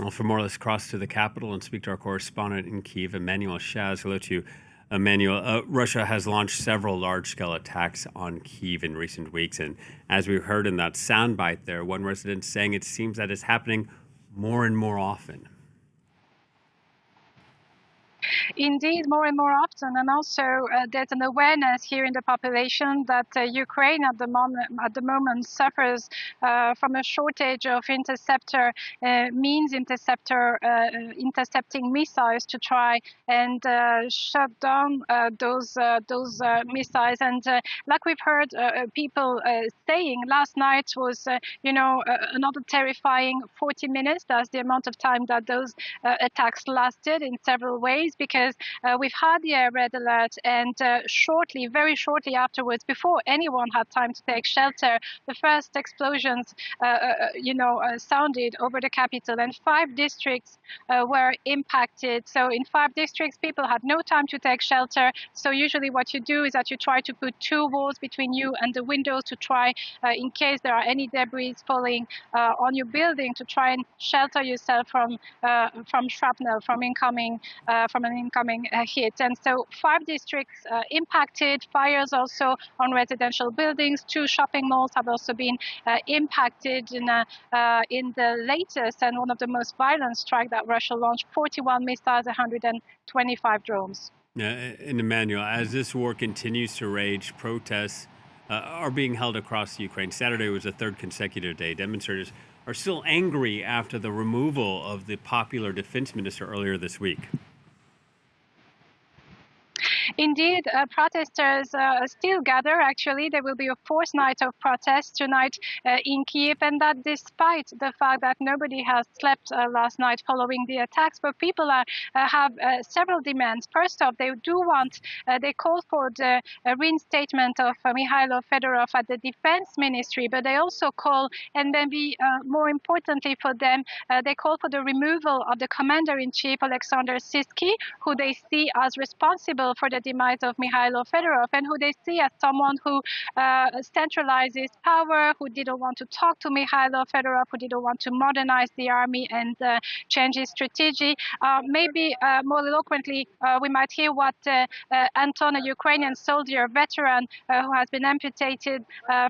Well, for more, let's cross to the capital and speak to our correspondent in Kyiv, Emmanuelle Chaze. Hello to you, Emmanuelle. Russia has launched several large-scale attacks on Kyiv in recent weeks, and as we heard in that soundbite there, one resident saying it seems that it's happening more and more often. Indeed, more and more often, and also there's an awareness here in the population that Ukraine at the moment suffers from a shortage of intercepting missiles to try and shut down those missiles. And like we've heard people saying, last night was another terrifying 40 minutes. That's the amount of time that those attacks lasted in several ways, because we've had the air red alert, and very shortly afterwards, before anyone had time to take shelter, the first explosions sounded over the capital, and 5 districts were impacted. So in 5 districts, people had no time to take shelter. So usually what you do is that you try to put 2 walls between you and the windows to try, in case there are any debris falling on your building, to try and shelter yourself from shrapnel, from an incoming hit. And so 5 districts impacted. Fires also on residential buildings. 2 shopping malls have also been impacted in the latest and one of the most violent strikes that Russia launched. 41 missiles, 125 drones. And Emmanuelle, as this war continues to rage, protests are being held across Ukraine. Saturday was the 3rd consecutive day. Demonstrators are still angry after the removal of the popular defense minister earlier this week. Indeed, protesters still gather. Actually, there will be a 4th night of protest tonight in Kyiv, and that despite the fact that nobody has slept last night following the attacks. But people have several demands. First off, they call for the reinstatement of Mikhailo Fedorov at the defense ministry, but they also call, and maybe more importantly for them, they call for the removal of the commander-in-chief, Alexander Syrskyi, who they see as responsible for the demise of Mikhailo Fedorov, and who they see as someone who centralizes power, who didn't want to talk to Mikhailo Fedorov, who didn't want to modernize the army and change his strategy. Maybe more eloquently, we might hear what Anton, a Ukrainian soldier, veteran, who has been amputated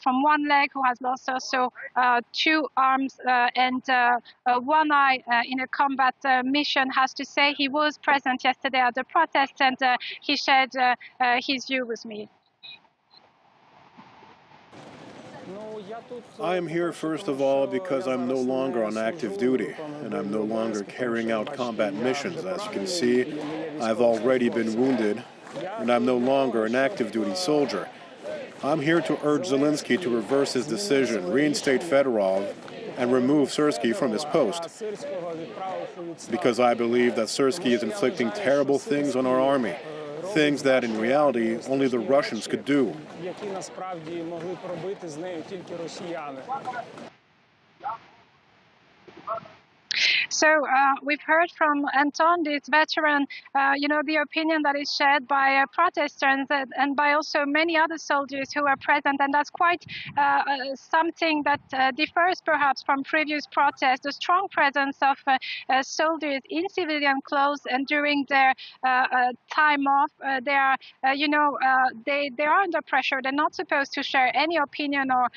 from one leg, who has lost also 2 arms and 1 eye in a combat mission, has to say. He was present yesterday at the protest, and he shared his view with me. I am here, first of all, because I'm no longer on active duty, and I'm no longer carrying out combat missions. As you can see, I've already been wounded, and I'm no longer an active duty soldier. I'm here to urge Zelensky to reverse his decision, reinstate Fedorov, and remove Syrskyi from his post, because I believe that Syrskyi is inflicting terrible things on our army. Things that, in reality, only the Russians could do. So we've heard from Anton, this veteran, the opinion that is shared by protesters and by also many other soldiers who are present. And that's quite something that differs perhaps from previous protests. The strong presence of soldiers in civilian clothes, and during their time off, they are under pressure. They're not supposed to share any opinion or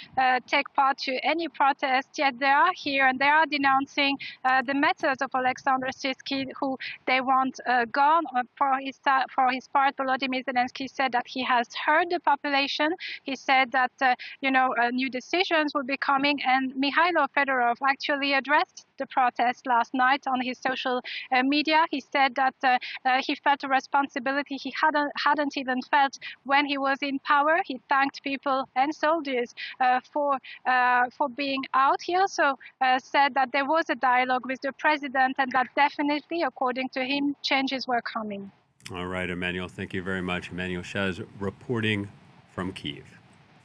take part to any protest, yet they are here and they are denouncing the methods of Alexander Syrskyi, who they want gone. For his part, Volodymyr Zelensky said that he has heard the population. He said that new decisions will be coming, and Mikhailo Fedorov actually addressed the protest last night on his social media. He said that he felt a responsibility he hadn't even felt when he was in power. He thanked people and soldiers for being out. He also said that there was a dialogue with the president, and that definitely, according to him, changes were coming. All right, Emmanuelle, thank you very much. Emmanuelle Chaze reporting from Kyiv.